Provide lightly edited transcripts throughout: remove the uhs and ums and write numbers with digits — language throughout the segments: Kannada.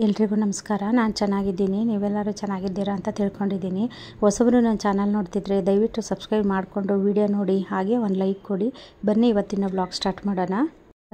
ಎಲ್ರಿಗೂ ನಮಸ್ಕಾರ. ನಾನು ಚೆನ್ನಾಗಿದ್ದೀನಿ, ನೀವೆಲ್ಲರೂ ಚೆನ್ನಾಗಿದ್ದೀರಾ ಅಂತ ತಿಳ್ಕೊಂಡಿದ್ದೀನಿ. ಹೊಸಬರು ನನ್ನ ಚಾನಲ್ ನೋಡ್ತಿದ್ರೆ ದಯವಿಟ್ಟು ಸಬ್ಸ್ಕ್ರೈಬ್ ಮಾಡಿಕೊಂಡು ವಿಡಿಯೋ ನೋಡಿ, ಹಾಗೆ ಒಂದು ಲೈಕ್ ಕೊಡಿ. ಬನ್ನಿ ಇವತ್ತಿನ ಬ್ಲಾಗ್ ಸ್ಟಾರ್ಟ್ ಮಾಡೋಣ.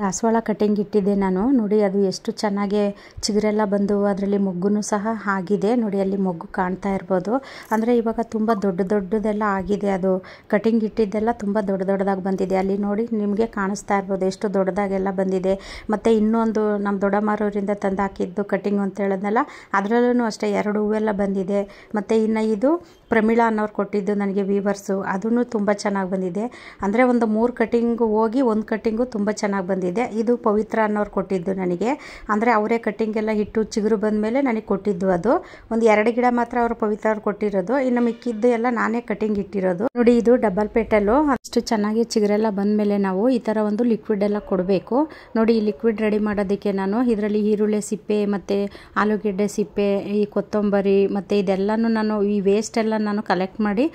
ದಾಸವಾಳ ಕಟಿಂಗ್ ಇಟ್ಟಿದ್ದೆ ನಾನು. ನೋಡಿ ಅದು ಎಷ್ಟು ಚೆನ್ನಾಗಿ ಚಿಗುರೆಲ್ಲ ಬಂದು ಅದರಲ್ಲಿ ಮೊಗ್ಗು ಸಹ ಆಗಿದೆ. ನೋಡಿ ಅಲ್ಲಿ ಮೊಗ್ಗು ಕಾಣ್ತಾ ಇರ್ಬೋದು. ಅಂದರೆ ಇವಾಗ ತುಂಬ ದೊಡ್ಡದೆಲ್ಲ ಆಗಿದೆ. ಅದು ಕಟಿಂಗ್ ಇಟ್ಟಿದ್ದೆಲ್ಲ ತುಂಬ ದೊಡ್ಡದಾಗಿ ಬಂದಿದೆ. ಅಲ್ಲಿ ನೋಡಿ ನಿಮಗೆ ಕಾಣಿಸ್ತಾ ಇರ್ಬೋದು ಎಷ್ಟು ದೊಡ್ಡದಾಗೆಲ್ಲ ಬಂದಿದೆ. ಮತ್ತು ಇನ್ನೊಂದು ನಮ್ಮ ದೊಡ್ಡಮ್ಮರವರಿಂದ ತಂದು ಹಾಕಿದ್ದು ಕಟಿಂಗ್ ಅಂತ ಹೇಳಿದ್ನಲ್ಲ, ಅದರಲ್ಲೂ ಅಷ್ಟೇ 2 ಹೂವೆಲ್ಲ ಬಂದಿದೆ. ಮತ್ತು ಇನ್ನು ಇದು ಪ್ರಮೀಳಾ ಅನ್ನೋರು ಕೊಟ್ಟಿದ್ದು ನನಗೆ ವೀವರ್ಸು, ಅದೂ ತುಂಬ ಚೆನ್ನಾಗಿ ಬಂದಿದೆ. ಅಂದರೆ ಒಂದು 3 ಕಟಿಂಗು ಹೋಗಿ 1 ಕಟಿಂಗು ತುಂಬ ಚೆನ್ನಾಗಿ ಬಂದಿದೆ. ಇದು ಪವಿತ್ರ ಅನ್ನೋರು ಕೊಟ್ಟಿದ್ದು ನನಗೆ. ಅಂದರೆ ಅವರೇ ಕಟಿಂಗ್ ಎಲ್ಲ ಇಟ್ಟು ಚಿಗುರು ಬಂದ ಮೇಲೆ ನನಗೆ ಕೊಟ್ಟಿದ್ದು. ಅದು ಒಂದು 2 ಗಿಡ ಮಾತ್ರ ಅವರು ಪವಿತ್ರ ಅವ್ರು ಕೊಟ್ಟಿರೋದು, ಇನ್ನು ಮಿಕ್ಕಿದ್ದು ಎಲ್ಲ ನಾನೇ ಕಟಿಂಗ್ ಇಟ್ಟಿರೋದು. ನೋಡಿ ಇದು ಡಬಲ್ ಪೇಟಲ್ಲು. ಅಷ್ಟು ಚೆನ್ನಾಗಿ ಚಿಗುರೆಲ್ಲ ಬಂದಮೇಲೆ ನಾವು ಈ ಥರ ಒಂದು ಲಿಕ್ವಿಡ್ ಎಲ್ಲ ಕೊಡಬೇಕು. ನೋಡಿ ಈ ಲಿಕ್ವಿಡ್ ರೆಡಿ ಮಾಡೋದಕ್ಕೆ ನಾನು ಇದರಲ್ಲಿ ಈರುಳ್ಳಿ ಸಿಪ್ಪೆ ಮತ್ತು ಆಲೂಗೆಡ್ಡೆ ಸಿಪ್ಪೆ, ಈ ಕೊತ್ತಂಬರಿ ಮತ್ತು ಇದೆಲ್ಲನೂ ನಾನು ಈ ವೇಸ್ಟ್ ಎಲ್ಲ ನಾನು ಕಲೆಕ್ಟ್ ಮಾಡಿ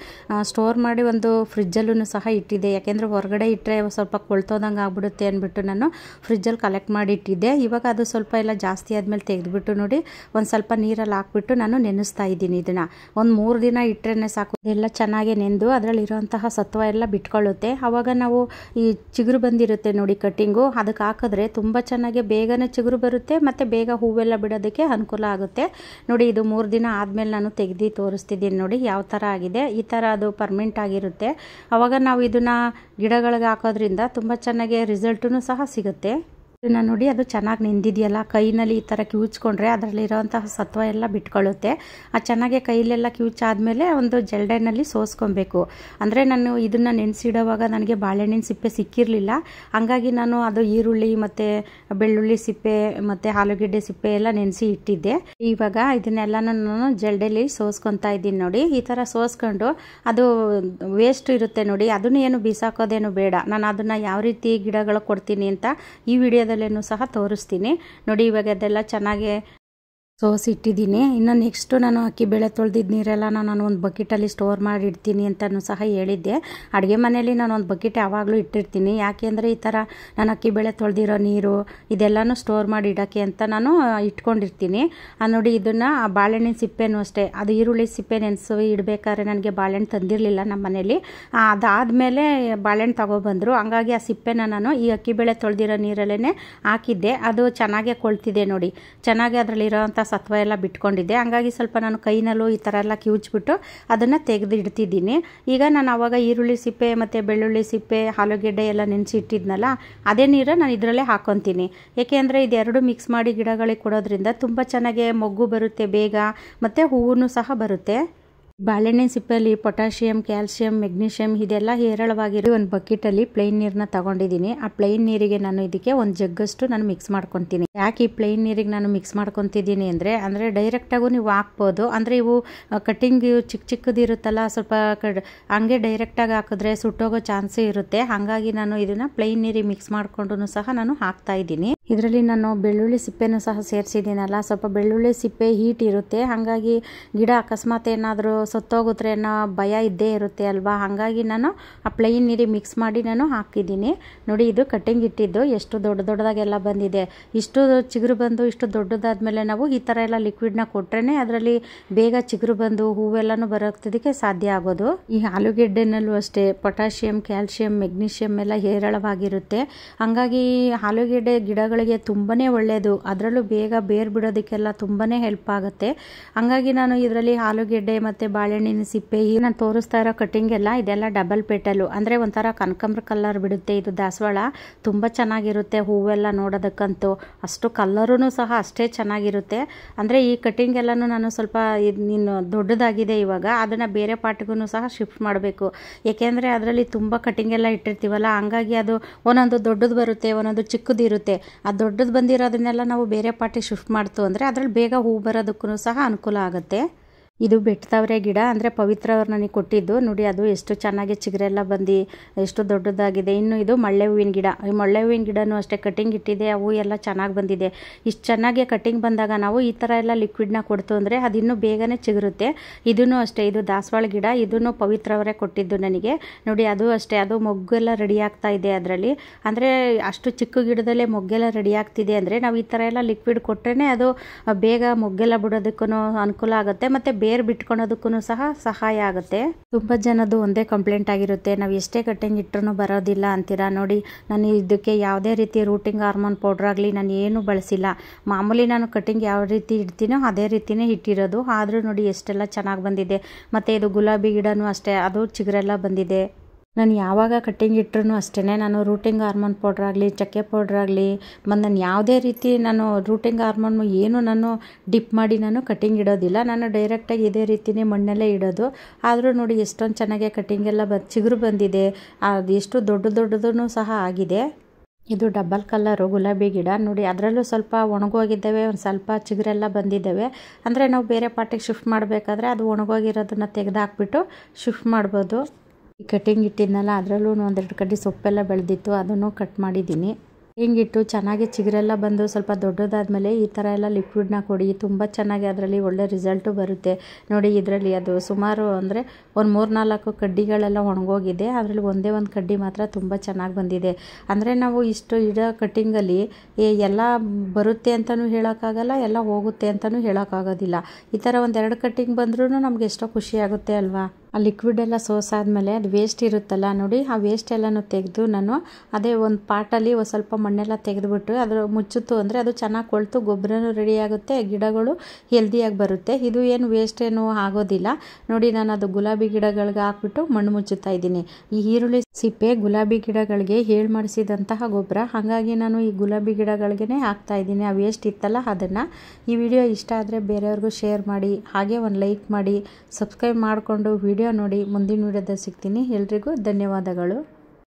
ಸ್ಟೋರ್ ಮಾಡಿ ಒಂದು ಫ್ರಿಜ್ಜಲ್ಲೂ ಸಹ ಇಟ್ಟಿದ್ದೆ. ಯಾಕೆಂದರೆ ಹೊರಗಡೆ ಇಟ್ಟರೆ ಸ್ವಲ್ಪ ಕೊಳ್ತೋದಂಗೆ ಆಗ್ಬಿಡುತ್ತೆ ಅಂದ್ಬಿಟ್ಟು ನಾನು ಫ್ರಿಜ್ಜಲ್ಲಿ ಕಲೆಕ್ಟ್ ಮಾಡಿ ಇಟ್ಟಿದ್ದೆ. ಇವಾಗ ಅದು ಸ್ವಲ್ಪ ಎಲ್ಲ ಜಾಸ್ತಿ ಆದಮೇಲೆ ತೆಗೆದುಬಿಟ್ಟು ನೋಡಿ ಒಂದು ಸ್ವಲ್ಪ ನೀರಲ್ಲಿ ಹಾಕ್ಬಿಟ್ಟು ನಾನು ನೆನೆಸ್ತಾ ಇದ್ದೀನಿ. ಇದನ್ನು ಒಂದು 3 ದಿನ ಇಟ್ಟರೆ ಸಾಕು. ಎಲ್ಲ ಚೆನ್ನಾಗಿ ನೆಂದು ಅದರಲ್ಲಿರುವಂತಹ ಸತ್ವ ಎಲ್ಲ ಬಿಟ್ಕೊಳ್ಳುತ್ತೆ. ಆವಾಗ ನಾವು ಈ ಚಿಗುರು ಬಂದಿರುತ್ತೆ ನೋಡಿ ಕಟ್ಟಿಂಗು, ಅದಕ್ಕೆ ಹಾಕಿದ್ರೆ ತುಂಬ ಚೆನ್ನಾಗಿ ಬೇಗನೆ ಚಿಗುರು ಬರುತ್ತೆ ಮತ್ತು ಬೇಗ ಹೂವೆಲ್ಲ ಬಿಡೋದಕ್ಕೆ ಅನುಕೂಲ ಆಗುತ್ತೆ. ನೋಡಿ ಇದು 3 ದಿನ ಆದಮೇಲೆ ನಾನು ತೆಗೆದು ತೋರಿಸ್ತಿದ್ದೀನಿ. ನೋಡಿ ಯಾವ ಥರ ಆಗಿದೆ. ಈ ಥರ ಅದು ಪರ್ಮೆಂಟ್ ಆಗಿರುತ್ತೆ. ಆವಾಗ ನಾವು ಇದನ್ನು ಗಿಡಗಳಿಗೆ ಹಾಕೋದ್ರಿಂದ ತುಂಬ ಚೆನ್ನಾಗಿ ರಿಸಲ್ಟೂ ಸಹ ಸಿಗುತ್ತೆ. ಇದನ್ನು ನೋಡಿ ಅದು ಚೆನ್ನಾಗಿ ನೆಂದಿದೆಯಲ್ಲ, ಕೈನಲ್ಲಿ ಈ ಥರ ಕಿವುಚ್ಕೊಂಡ್ರೆ ಅದರಲ್ಲಿರೋಂತಹ ಸತ್ವ ಎಲ್ಲ ಬಿಟ್ಕೊಳ್ಳುತ್ತೆ. ಚೆನ್ನಾಗಿ ಕೈಲೆಲ್ಲ ಕಿವುಚಾದ್ಮೇಲೆ ಒಂದು ಜಲ್ಡೆನಲ್ಲಿ ಸೋಸ್ಕೊಬೇಕು. ಅಂದರೆ ನಾನು ಇದನ್ನು ನೆನೆಸಿಡೋವಾಗ ನನಗೆ ಬಾಳೆಹಣ್ಣಿನ ಸಿಪ್ಪೆ ಸಿಕ್ಕಿರಲಿಲ್ಲ, ಹಂಗಾಗಿ ನಾನು ಅದು ಈರುಳ್ಳಿ ಮತ್ತು ಬೆಳ್ಳುಳ್ಳಿ ಸಿಪ್ಪೆ ಮತ್ತು ಆಲೂಗೆಡ್ಡೆ ಸಿಪ್ಪೆ ಎಲ್ಲ ನೆನೆಸಿ ಇಟ್ಟಿದ್ದೆ. ಇವಾಗ ಇದನ್ನೆಲ್ಲನೂ ನಾನು ಜಲ್ಡೆಲಿ ಸೋಸ್ಕೊತಾ ಇದ್ದೀನಿ. ನೋಡಿ ಈ ಥರ ಸೋಸ್ಕೊಂಡು ಅದು ವೇಸ್ಟ್ ಇರುತ್ತೆ ನೋಡಿ, ಅದನ್ನು ಏನು ಬಿಸಾಕೋದೇನು ಬೇಡ. ನಾನು ಅದನ್ನು ಯಾವ ರೀತಿ ಗಿಡಗಳು ಕೊಡ್ತೀನಿ ಅಂತ ಈ ವಿಡಿಯೋದಲ್ಲೇನು ಸಹ ತೋರಿಸ್ತೀನಿ. ನೋಡಿ ಇವಾಗ ಅದೆಲ್ಲ ಚೆನ್ನಾಗಿ ಸೋಸಿಟ್ಟಿದ್ದೀನಿ. ಇನ್ನು ನೆಕ್ಸ್ಟು ನಾನು ಅಕ್ಕಿ ಬೇಳೆ ತೊಳೆದಿದ್ದ ನೀರೆಲ್ಲ ನಾನು ಒಂದು ಬಕೆಟಲ್ಲಿ ಸ್ಟೋರ್ ಮಾಡಿ ಇಡ್ತೀನಿ ಅಂತಲೂ ಸಹ ಹೇಳಿದ್ದೆ. ಅಡುಗೆ ಮನೆಯಲ್ಲಿ ನಾನು ಒಂದು ಬಕೆಟ್ ಯಾವಾಗಲೂ ಇಟ್ಟಿರ್ತೀನಿ. ಯಾಕೆ ಅಂದರೆ ಈ ಥರ ನಾನು ಅಕ್ಕಿ ಬೇಳೆ ತೊಳೆದಿರೋ ನೀರು ಇದೆಲ್ಲನೂ ಸ್ಟೋರ್ ಮಾಡಿ ಇಡೋಕ್ಕೆ ಅಂತ ನಾನು ಇಟ್ಕೊಂಡಿರ್ತೀನಿ. ನೋಡಿ ಇದನ್ನು ಬಾಳೆಹಣ್ಣಿನ ಸಿಪ್ಪೆನೂ ಅಷ್ಟೇ, ಅದು ಈರುಳ್ಳಿ ಸಿಪ್ಪೆ ನೆನೆಸಿ ಇಡಬೇಕಾದ್ರೆ ನನಗೆ ಬಾಳೆಹಣ್ಣು ತಂದಿರಲಿಲ್ಲ ನಮ್ಮ ಮನೇಲಿ. ಅದಾದಮೇಲೆ ಬಾಳೆಹಣ್ಣು ತಗೊಬಂದರು, ಹಂಗಾಗಿ ಆ ಸಿಪ್ಪೆನ ನಾನು ಈ ಅಕ್ಕಿ ಬೇಳೆ ತೊಳೆದಿರೋ ನೀರಲ್ಲೇ ಹಾಕಿದ್ದೆ. ಅದು ಚೆನ್ನಾಗೇ ಕೊಳ್ತಿದೆ ನೋಡಿ, ಚೆನ್ನಾಗಿ ಅದರಲ್ಲಿರೋಂಥ ಸತ್ವ ಎಲ್ಲ ಬಿಟ್ಕೊಂಡಿದ್ದೆ. ಹಂಗಾಗಿ ಸ್ವಲ್ಪ ನಾನು ಕೈನಲ್ಲೂ ಈ ಥರ ಎಲ್ಲ ಕಿವುಚ್ಬಿಟ್ಟು ಅದನ್ನು ತೆಗೆದು ಇಡ್ತಿದ್ದೀನಿ. ಈಗ ನಾನು ಆವಾಗ ಈರುಳ್ಳಿ ಸಿಪ್ಪೆ ಮತ್ತು ಬೆಳ್ಳುಳ್ಳಿ ಸಿಪ್ಪೆ ಆಲೂಗೆಡ್ಡೆ ಎಲ್ಲ ನೆನೆಸಿ ಇಟ್ಟಿದ್ನಲ್ಲ, ಅದೇ ನೀರು ನಾನು ಇದರಲ್ಲೇ ಹಾಕ್ಕೊತೀನಿ. ಏಕೆಂದರೆ ಇದೆರಡು ಮಿಕ್ಸ್ ಮಾಡಿ ಗಿಡಗಳಿಗೆ ಕೊಡೋದ್ರಿಂದ ತುಂಬ ಚೆನ್ನಾಗಿ ಮೊಗ್ಗು ಬರುತ್ತೆ ಬೇಗ, ಮತ್ತು ಹೂವು ಸಹ ಬರುತ್ತೆ. ಬಾಳೆಹಣ್ಣಿನ ಸಿಪ್ಪೆಯಲ್ಲಿ ಪೊಟ್ಯಾಷಿಯಮ್, ಕ್ಯಾಲ್ಸಿಯಂ, ಮೆಗ್ನೀಷಿಯಮ್ ಇದೆಲ್ಲ ಹೇರಳವಾಗಿರೋ ಒಂದು ಬಕೆಟಲ್ಲಿ ಪ್ಲೈನ್ ನೀರನ್ನ ತಗೊಂಡಿದ್ದೀನಿ. ಆ ಪ್ಲೈನ್ ನೀರಿಗೆ ನಾನು ಇದಕ್ಕೆ ಒಂದು ಜಗ್ಗಷ್ಟು ನಾನು ಮಿಕ್ಸ್ ಮಾಡ್ಕೊತೀನಿ. ಯಾಕೆ ಈ ಪ್ಲೈನ್ ನೀರಿಗೆ ನಾನು ಮಿಕ್ಸ್ ಮಾಡ್ಕೊತಿದ್ದೀನಿ ಅಂದರೆ ಡೈರೆಕ್ಟಾಗೂ ನೀವು ಹಾಕ್ಬೋದು. ಅಂದರೆ ಇವು ಕಟ್ಟಿಂಗ್ ಚಿಕ್ಕದಿರುತ್ತಲ್ಲ, ಸ್ವಲ್ಪ ಹಂಗೆ ಡೈರೆಕ್ಟಾಗಿ ಹಾಕಿದ್ರೆ ಸುಟ್ಟೋಗೋ ಚಾನ್ಸೇ ಇರುತ್ತೆ. ಹಾಗಾಗಿ ನಾನು ಇದನ್ನು ಪ್ಲೈನ್ ನೀರಿಗೆ ಮಿಕ್ಸ್ ಮಾಡಿಕೊಂಡು ಸಹ ನಾನು ಹಾಕ್ತಾ ಇದ್ದೀನಿ. ಇದರಲ್ಲಿ ನಾನು ಬೆಳ್ಳುಳ್ಳಿ ಸಿಪ್ಪೆನೂ ಸಹ ಸೇರಿಸಿದ್ದೀನಲ್ಲ, ಸ್ವಲ್ಪ ಬೆಳ್ಳುಳ್ಳಿ ಸಿಪ್ಪೆ ಹೀಟ್ ಇರುತ್ತೆ, ಹಾಗಾಗಿ ಗಿಡ ಅಕಸ್ಮಾತ್ ಏನಾದರೂ ಸತ್ತೋಗುತ್ತೆ ಅನ್ನೋ ಭಯ ಇದ್ದೇ ಇರುತ್ತೆ ಅಲ್ವಾ. ಹಾಗಾಗಿ ನಾನು ಆ ಪ್ಲೈನ್ ನೀರಿಗೆ ಮಿಕ್ಸ್ ಮಾಡಿ ನಾನು ಹಾಕಿದ್ದೀನಿ. ನೋಡಿ ಇದು ಕಟ್ಟಿಂಗ್ ಇಟ್ಟಿದ್ದು ಎಷ್ಟು ದೊಡ್ಡದಾಗೆಲ್ಲ ಬಂದಿದೆ. ಇಷ್ಟು ಚಿಗುರು ಬಂದು ಇಷ್ಟು ದೊಡ್ಡದಾದ್ಮೇಲೆ ನಾವು ಈ ಥರ ಎಲ್ಲ ಲಿಕ್ವಿಡ್ನ ಕೊಟ್ರೇ ಅದರಲ್ಲಿ ಬೇಗ ಚಿಗುರು ಬಂದು ಹೂವೆಲ್ಲನೂ ಬರೋದಕ್ಕೆ ಸಾಧ್ಯ ಆಗೋದು. ಈ ಆಲೂಗೆಡ್ಡೆನಲ್ಲೂ ಅಷ್ಟೇ ಪೊಟ್ಯಾಷಿಯಮ್, ಕ್ಯಾಲ್ಸಿಯಂ, ಮೆಗ್ನೀಷಿಯಮ್ ಎಲ್ಲ ಹೇರಳವಾಗಿರುತ್ತೆ. ಹಾಗಾಗಿ ಆಲೂಗೆಡ್ಡೆ ಗಿಡಗಳಿಗೆ ತುಂಬಾ ಒಳ್ಳೆಯದು. ಅದರಲ್ಲೂ ಬೇಗ ಬೇರು ಬಿಡೋದಕ್ಕೆಲ್ಲ ತುಂಬಾ ಹೆಲ್ಪ್ ಆಗುತ್ತೆ. ಹಾಗಾಗಿ ನಾನು ಇದರಲ್ಲಿ ಆಲೂಗೆಡ್ಡೆ ಮತ್ತು ಬಾಳೆಹಣ್ಣಿನ ಸಿಪ್ಪೆ ನಾನು ತೋರಿಸ್ತಾ ಇರೋ ಕಟ್ಟಿಂಗ್ ಎಲ್ಲ ಇದೆಲ್ಲ ಡಬಲ್ ಪೇಟಲು, ಅಂದರೆ ಒಂಥರ ಕನಕಾಂಬರ ಕಲರ್ ಬಿಡುತ್ತೆ. ಇದು ದಾಸವಾಳ ತುಂಬ ಚೆನ್ನಾಗಿರುತ್ತೆ. ಹೂವೆಲ್ಲ ನೋಡೋದಕ್ಕಂತೂ ಅಷ್ಟು ಕಲರೂ ಸಹ ಅಷ್ಟೇ ಚೆನ್ನಾಗಿರುತ್ತೆ. ಅಂದರೆ ಈ ಕಟ್ಟಿಂಗ್ ಎಲ್ಲನೂ ನಾನು ಸ್ವಲ್ಪ ಇನ್ನು ದೊಡ್ಡದಾಗಿದೆ ಇವಾಗ, ಅದನ್ನು ಬೇರೆ ಪಾರ್ಟ್ಗೂ ಸಹ ಶಿಫ್ಟ್ ಮಾಡಬೇಕು. ಏಕೆಂದರೆ ಅದರಲ್ಲಿ ತುಂಬ ಕಟ್ಟಿಂಗ್ ಎಲ್ಲ ಇಟ್ಟಿರ್ತೀವಲ್ಲ, ಹಂಗಾಗಿ ಅದು ಒಂದೊಂದು ದೊಡ್ಡದು ಬರುತ್ತೆ, ಒಂದೊಂದು ಚಿಕ್ಕದು ಇರುತ್ತೆ. ಆ ದೊಡ್ಡದು ಬಂದಿರೋದನ್ನೆಲ್ಲ ನಾವು ಬೇರೆ ಪಾರ್ಟಿಗೆ ಶಿಫ್ಟ್ ಮಾಡ್ತು ಅಂದರೆ ಅದರಲ್ಲಿ ಬೇಗ ಹೂ ಬರೋದಕ್ಕೂ ಸಹ ಅನುಕೂಲ ಆಗುತ್ತೆ. ಇದು ಬೆಟ್ಟದವರೆ ಗಿಡ ಅಂದರೆ ಪವಿತ್ರ ಅವ್ರು ನನಗೆ ಕೊಟ್ಟಿದ್ದು. ನೋಡಿ ಅದು ಎಷ್ಟು ಚೆನ್ನಾಗಿ ಚಿಗುರೆಲ್ಲ ಬಂದು ಎಷ್ಟು ದೊಡ್ಡದಾಗಿದೆ. ಇನ್ನು ಇದು ಮಳ್ಳೆ ಹೂವಿನ ಗಿಡ. ಈ ಮಳ್ಳೆ ಹೂವಿನ ಗಿಡನೂ ಅಷ್ಟೇ ಕಟಿಂಗ್ ಇಟ್ಟಿದೆ, ಅವು ಎಲ್ಲ ಚೆನ್ನಾಗಿ ಬಂದಿದೆ. ಇಷ್ಟು ಚೆನ್ನಾಗಿ ಕಟಿಂಗ್ ಬಂದಾಗ ನಾವು ಈ ಥರ ಎಲ್ಲ ಲಿಕ್ವಿಡ್ನ ಕೊಡ್ತು ಅಂದರೆ ಅದು ಇನ್ನೂ ಬೇಗನೆ ಚಿಗುರುತ್ತೆ. ಇದೂ ಅಷ್ಟೇ, ಇದು ದಾಸವಾಳ ಗಿಡ, ಇದನ್ನು ಪವಿತ್ರ ಅವರೇ ಕೊಟ್ಟಿದ್ದು ನನಗೆ. ನೋಡಿ ಅದು ಅಷ್ಟೇ, ಅದು ಮೊಗ್ಗೆಲ್ಲ ರೆಡಿ ಆಗ್ತಾ ಇದೆ ಅದರಲ್ಲಿ. ಅಂದರೆ ಅಷ್ಟು ಚಿಕ್ಕ ಗಿಡದಲ್ಲೇ ಮೊಗ್ಗೆಲ್ಲ ರೆಡಿ ಆಗ್ತಿದೆ ಅಂದರೆ ನಾವು ಈ ಥರ ಎಲ್ಲ ಲಿಕ್ವಿಡ್ ಕೊಟ್ಟರೆ ಅದು ಬೇಗ ಮೊಗ್ಗೆಲ್ಲ ಬಿಡೋದಕ್ಕೂ ಅನುಕೂಲ ಆಗುತ್ತೆ, ಮತ್ತು ಬೇರು ಬಿಟ್ಕೊಳೋದಕ್ಕೂ ಸಹ ಸಹಾಯ ಆಗುತ್ತೆ. ತುಂಬ ಜನದ್ದು ಒಂದೇ ಕಂಪ್ಲೇಂಟ್ ಆಗಿರುತ್ತೆ, ನಾವು ಎಷ್ಟೇ ಕಟ್ಟಿಂಗ್ ಇಟ್ಟರೂ ಬರೋದಿಲ್ಲ ಅಂತೀರಾ. ನೋಡಿ ನಾನು ಇದಕ್ಕೆ ಯಾವುದೇ ರೀತಿ ರೂಟಿಂಗ್ ಹಾರ್ಮೋನ್ ಪೌಡ್ರ್ ಆಗಲಿ ನಾನು ಏನು ಬಳಸಿಲ್ಲ. ಮಾಮೂಲಿ ನಾನು ಕಟ್ಟಿಂಗ್ ಯಾವ ರೀತಿ ಇಡ್ತೀನೋ ಅದೇ ರೀತಿಯೇ ಇಟ್ಟಿರೋದು. ಆದರೂ ನೋಡಿ ಎಷ್ಟೆಲ್ಲ ಚೆನ್ನಾಗಿ ಬಂದಿದೆ. ಮತ್ತು ಇದು ಗುಲಾಬಿ ಗಿಡನೂ ಅಷ್ಟೇ, ಅದು ಚಿಗುರೆಲ್ಲ ಬಂದಿದೆ. ನಾನು ಯಾವಾಗ ಕಟ್ಟಿಂಗ್ ಇಟ್ಟರೂ ಅಷ್ಟೇ ನಾನು ರೂಟಿಂಗ್ ಹಾರ್ಮೋನ್ ಪೌಡ್ರ್ ಆಗಲಿ ಚಕ್ಕೆ ಪೌಡ್ರ್ ಆಗಲಿ ಮತ್ತು ನಾನು ಯಾವುದೇ ರೀತಿ ನಾನು ರೂಟಿಂಗ್ ಹಾರ್ಮೋನ್ ಏನು ನಾನು ಡಿಪ್ ಮಾಡಿ ನಾನು ಕಟ್ಟಿಂಗ್ ಇಡೋದಿಲ್ಲ. ನಾನು ಡೈರೆಕ್ಟಾಗಿ ಇದೇ ರೀತಿಯೇ ಮಣ್ಣಲ್ಲೇ ಇಡೋದು. ಆದರೂ ನೋಡಿ ಎಷ್ಟೊಂದು ಚೆನ್ನಾಗಿ ಕಟ್ಟಿಂಗೆಲ್ಲ ಚಿಗುರು ಬಂದಿದೆ. ಅದು ಎಷ್ಟು ದೊಡ್ಡದೂ ಸಹ ಆಗಿದೆ. ಇದು ಡಬಲ್ ಕಲರು ಗುಲಾಬಿ ಗಿಡ. ನೋಡಿ ಅದರಲ್ಲೂ ಸ್ವಲ್ಪ ಒಣಗೋಗಿದ್ದಾವೆ, ಒಂದು ಸ್ವಲ್ಪ ಚಿಗುರೆಲ್ಲ ಬಂದಿದ್ದಾವೆ. ಅಂದರೆ ನಾವು ಬೇರೆ ಪಾರ್ಟಿಗೆ ಶಿಫ್ಟ್ ಮಾಡಬೇಕಾದ್ರೆ ಅದು ಒಣಗೋಗಿರೋದನ್ನು ತೆಗೆದುಹಾಕ್ಬಿಟ್ಟು ಶಿಫ್ಟ್ ಮಾಡ್ಬೋದು. ಈ ಕಟ್ಟಿಂಗ್ ಇಟ್ಟಿದ್ನಲ್ಲ ಅದರಲ್ಲೂ ಒಂದೆರಡು ಕಡ್ಡಿ ಸೊಪ್ಪೆಲ್ಲ ಬೆಳೆದಿತ್ತು, ಅದನ್ನು ಕಟ್ ಮಾಡಿದ್ದೀನಿ. ಹಿಂಗಿಟ್ಟು ಚೆನ್ನಾಗಿ ಚಿಗುರೆಲ್ಲ ಬಂದು ಸ್ವಲ್ಪ ದೊಡ್ಡದಾದ್ಮೇಲೆ ಈ ಥರ ಎಲ್ಲ ಲಿಕ್ವಿಡ್ನ ಕೊಡಿ, ತುಂಬ ಚೆನ್ನಾಗಿ ಅದರಲ್ಲಿ ಒಳ್ಳೆ ರಿಸಲ್ಟು ಬರುತ್ತೆ. ನೋಡಿ ಇದರಲ್ಲಿ ಅದು ಸುಮಾರು ಅಂದರೆ ಒಂದು 3-4 ಕಡ್ಡಿಗಳೆಲ್ಲ ಒಣಗೋಗಿದೆ, ಅದರಲ್ಲಿ ಒಂದೇ ಒಂದು ಕಡ್ಡಿ ಮಾತ್ರ ತುಂಬ ಚೆನ್ನಾಗಿ ಬಂದಿದೆ. ಅಂದರೆ ನಾವು ಇಷ್ಟು ಇಡೋ ಕಟ್ಟಿಂಗಲ್ಲಿ ಎಲ್ಲ ಬರುತ್ತೆ ಅಂತಲೂ ಹೇಳೋಕ್ಕಾಗಲ್ಲ, ಎಲ್ಲ ಹೋಗುತ್ತೆ ಅಂತಲೂ ಹೇಳೋಕ್ಕಾಗೋದಿಲ್ಲ. ಈ ಥರ ಒಂದೆರಡು ಕಟ್ಟಿಂಗ್ ಬಂದ್ರೂ ನಮ್ಗೆ ಎಷ್ಟೋ ಖುಷಿ ಆಗುತ್ತೆ ಅಲ್ವಾ. ಆ ಲಿಕ್ವಿಡ್ ಎಲ್ಲ ಸೋಸಾದ್ಮೇಲೆ ಅದು ವೇಸ್ಟ್ ಇರುತ್ತಲ್ಲ ನೋಡಿ, ಆ ವೇಸ್ಟ್ ಎಲ್ಲನೂ ತೆಗೆದು ನಾನು ಅದೇ ಒಂದು ಪಾಟಲ್ಲಿ ಒಂದು ಸ್ವಲ್ಪ ಮಣ್ಣೆಲ್ಲ ತೆಗೆದುಬಿಟ್ಟು ಅದರ ಮುಚ್ಚಿತು ಅಂದರೆ ಅದು ಚೆನ್ನಾಗಿ ಕೊಳ್ತು ಗೊಬ್ಬರನೂ ರೆಡಿ ಆಗುತ್ತೆ, ಗಿಡಗಳು ಹೆಲ್ದಿಯಾಗಿ ಬರುತ್ತೆ. ಇದು ಏನು ವೇಸ್ಟ್ ಏನೂ ಆಗೋದಿಲ್ಲ. ನೋಡಿ ನಾನು ಅದು ಗುಲಾಬಿ ಗಿಡಗಳಿಗೆ ಹಾಕ್ಬಿಟ್ಟು ಮಣ್ಣು ಮುಚ್ಚುತ್ತಾ ಇದ್ದೀನಿ. ಈ ಈರುಳ್ಳಿ ಸಿಪ್ಪೆ ಗುಲಾಬಿ ಗಿಡಗಳಿಗೆ ಹೇಳಿ ಮಾಡಿಸಿದಂತಹ ಗೊಬ್ಬರ, ಹಾಗಾಗಿ ನಾನು ಈ ಗುಲಾಬಿ ಗಿಡಗಳಿಗೇ ಹಾಕ್ತಾ ಇದ್ದೀನಿ. ಆ ವೇಸ್ಟ್ ಇತ್ತಲ್ಲ ಅದನ್ನು. ಈ ವಿಡಿಯೋ ಇಷ್ಟ ಆದರೆ ಬೇರೆಯವ್ರಿಗೂ ಶೇರ್ ಮಾಡಿ, ಹಾಗೆ ಒಂದು ಲೈಕ್ ಮಾಡಿ, ಸಬ್ಸ್ಕ್ರೈಬ್ ಮಾಡಿಕೊಂಡು ವಿಡಿಯೋ ನೋಡಿ. ಮುಂದಿನ ವಿಡಿಯೋದಲ್ಲಿ ಸಿಗ್ತೀನಿ. ಎಲ್ರಿಗೂ ಧನ್ಯವಾದಗಳು.